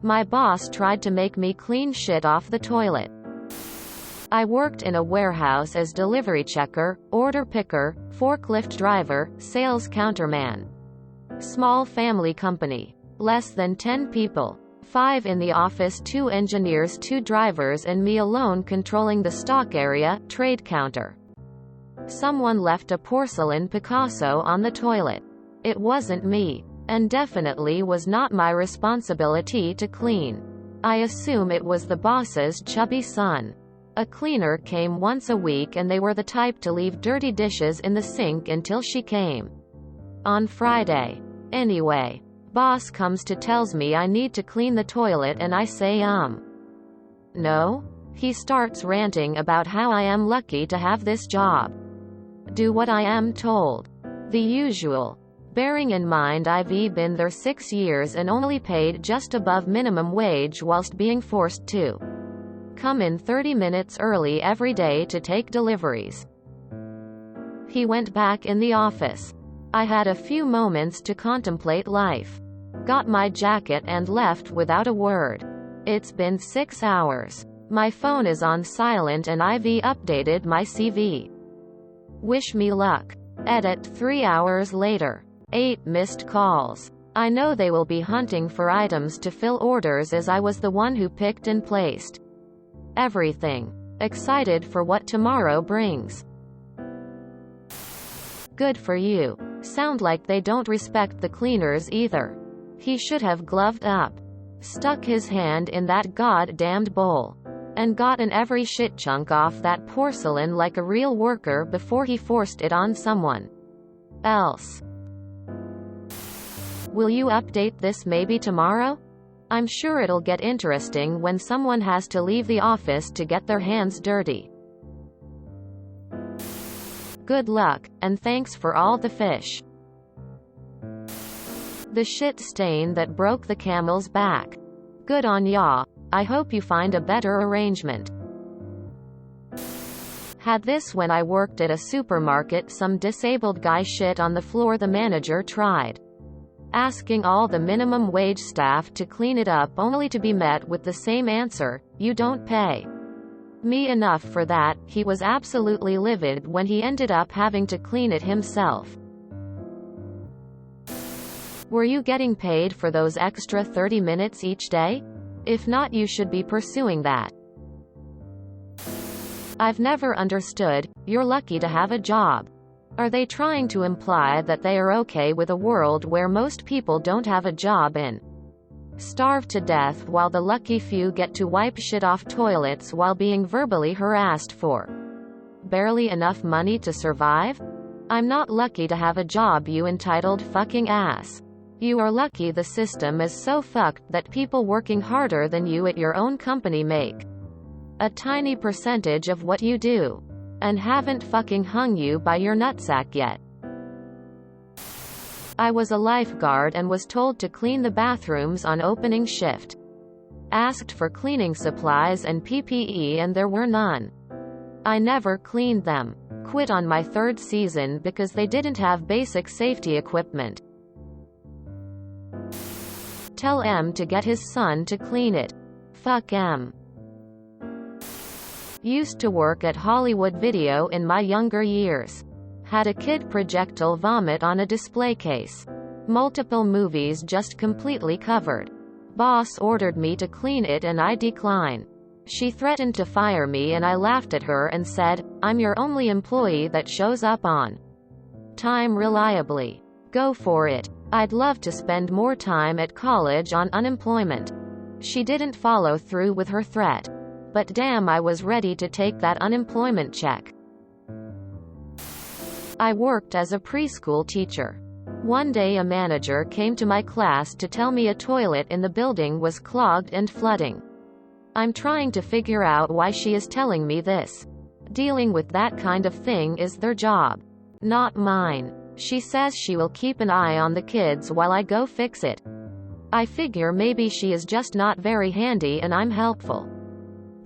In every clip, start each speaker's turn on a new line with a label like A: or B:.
A: My boss tried to make me clean shit off the toilet. I worked in a warehouse as delivery checker, order picker, forklift driver, sales counterman. Small family company. Less than 10 people. 5 in the office, 2 engineers, 2 drivers, and me alone controlling the stock area, trade counter. Someone left a porcelain Picasso on the toilet. It wasn't me. And definitely was not my responsibility to clean. I assume it was the boss's chubby son. A cleaner came once a week and they were the type to leave dirty dishes in the sink until she came. On Friday. Anyway. Boss comes to tells me I need to clean the toilet and I say no? He starts ranting about how I am lucky to have this job. Do what I am told. The usual. Bearing in mind I've been there 6 years and only paid just above minimum wage whilst being forced to come in 30 minutes early every day to take deliveries. He went back in the office. I had a few moments to contemplate life. Got my jacket and left without a word. It's been 6 hours. My phone is on silent and I've updated my CV. Wish me luck. Edit 3 hours later. 8 missed calls. I know they will be hunting for items to fill orders as I was the one who picked and placed everything. Excited for what tomorrow brings. Good for you. Sound like they don't respect the cleaners either. He should have gloved up. Stuck his hand in that goddamned bowl. And gotten every shit chunk off that porcelain like a real worker before he forced it on someone else. Will you update this maybe tomorrow? I'm sure it'll get interesting when someone has to leave the office to get their hands dirty. Good luck, and thanks for all the fish. The shit stain that broke the camel's back. Good on ya. I hope you find a better arrangement. Had this when I worked at a supermarket. Some disabled guy shit on the floor. The manager tried asking all the minimum wage staff to clean it up only to be met with the same answer, you don't pay me enough for that. He was absolutely livid when he ended up having to clean it himself. Were you getting paid for those extra 30 minutes each day? If not, you should be pursuing that. I've never understood, you're lucky to have a job. Are they trying to imply that they are okay with a world where most people don't have a job and starve to death while the lucky few get to wipe shit off toilets while being verbally harassed for barely enough money to survive? I'm not lucky to have a job, you entitled fucking ass. You are lucky the system is so fucked that people working harder than you at your own company make a tiny percentage of what you do. And haven't fucking hung you by your nutsack yet. I was a lifeguard and was told to clean the bathrooms on opening shift. Asked for cleaning supplies and PPE and there were none. I never cleaned them. Quit on my 3rd season because they didn't have basic safety equipment. Tell M to get his son to clean it. Fuck M. Used to work at Hollywood Video in my younger years. Had a kid projectile vomit on a display case. Multiple movies just completely covered. Boss ordered me to clean it and I decline. She threatened to fire me and I laughed at her and said, I'm your only employee that shows up on time reliably. Go for it. I'd love to spend more time at college on unemployment. She didn't follow through with her threat. But damn, I was ready to take that unemployment check. I worked as a preschool teacher. One day a manager came to my class to tell me a toilet in the building was clogged and flooding. I'm trying to figure out why she is telling me this. Dealing with that kind of thing is their job, not mine. She says she will keep an eye on the kids while I go fix it. I figure maybe she is just not very handy and I'm helpful.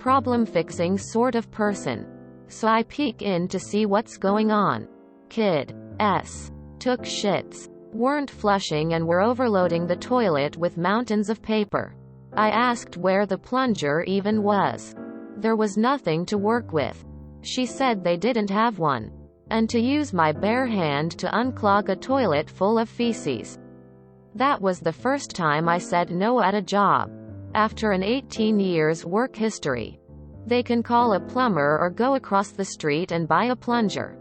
A: Problem-fixing sort of person. So I peek in to see what's going on. Kid S. took shits. Weren't flushing and were overloading the toilet with mountains of paper. I asked where the plunger even was. There was nothing to work with. She said they didn't have one. And to use my bare hand to unclog a toilet full of feces. That was the first time I said no at a job. After an 18 years work history. They can call a plumber or go across the street and buy a plunger.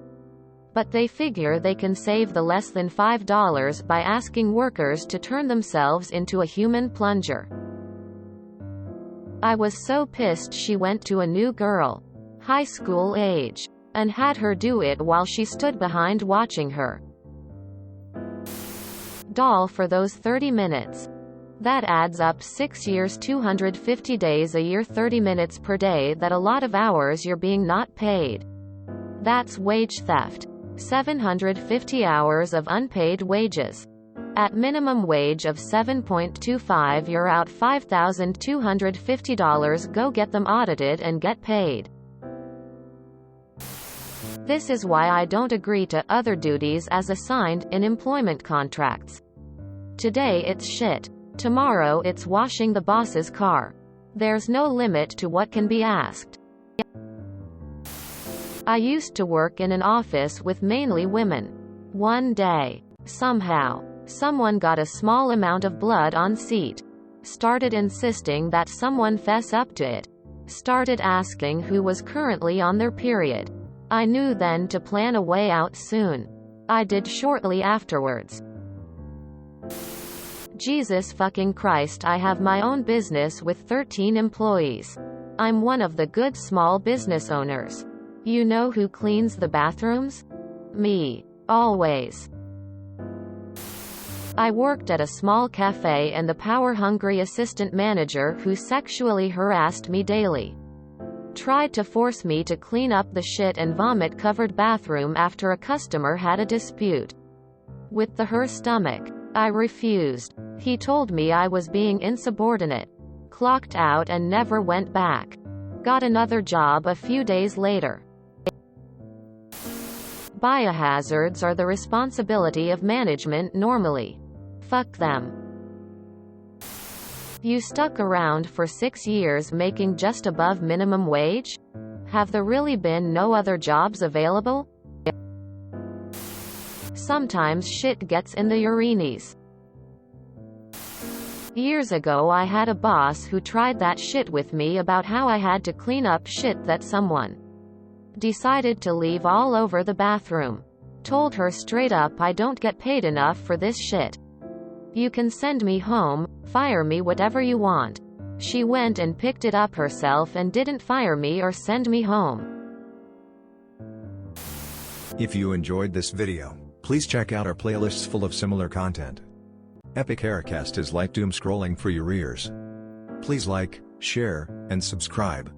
A: But they figure they can save the less than $5 by asking workers to turn themselves into a human plunger. I was so pissed she went to a new girl, high school age, and had her do it while she stood behind watching her. Doll for those 30 minutes. That adds up 6 years 250 days a year 30 minutes per day that a lot of hours you're being not paid. That's wage theft. 750 hours of unpaid wages. At minimum wage of $7.25 you're out $5,250. Go get them audited and get paid. This is why I don't agree to other duties as assigned in employment contracts. Today it's shit. Tomorrow it's washing the boss's car. There's no limit to what can be asked. I used to work in an office with mainly women. One day, somehow, someone got a small amount of blood on seat. Started insisting that someone fess up to it. Started asking who was currently on their period. I knew then to plan a way out soon. I did shortly afterwards. Jesus fucking Christ, I have my own business with 13 employees. I'm one of the good small business owners. You know who cleans the bathrooms? Me. Always. I worked at a small cafe and the power-hungry assistant manager who sexually harassed me daily. Tried to force me to clean up the shit and vomit-covered bathroom after a customer had a dispute with her stomach. I refused. He told me I was being insubordinate. Clocked out and never went back. Got another job a few days later. Biohazards are the responsibility of management normally. Fuck them. You stuck around for 6 years making just above minimum wage? Have there really been no other jobs available? Sometimes shit gets in the urinals. Years ago I had a boss who tried that shit with me about how I had to clean up shit that someone decided to leave all over the bathroom. Told her straight up I don't get paid enough for this shit. You can send me home, fire me, whatever you want. She went and picked it up herself and didn't fire me or send me home.
B: If you enjoyed this video, please check out our playlists full of similar content. Epic Haircast is like doom scrolling for your ears. Please like, share, and subscribe.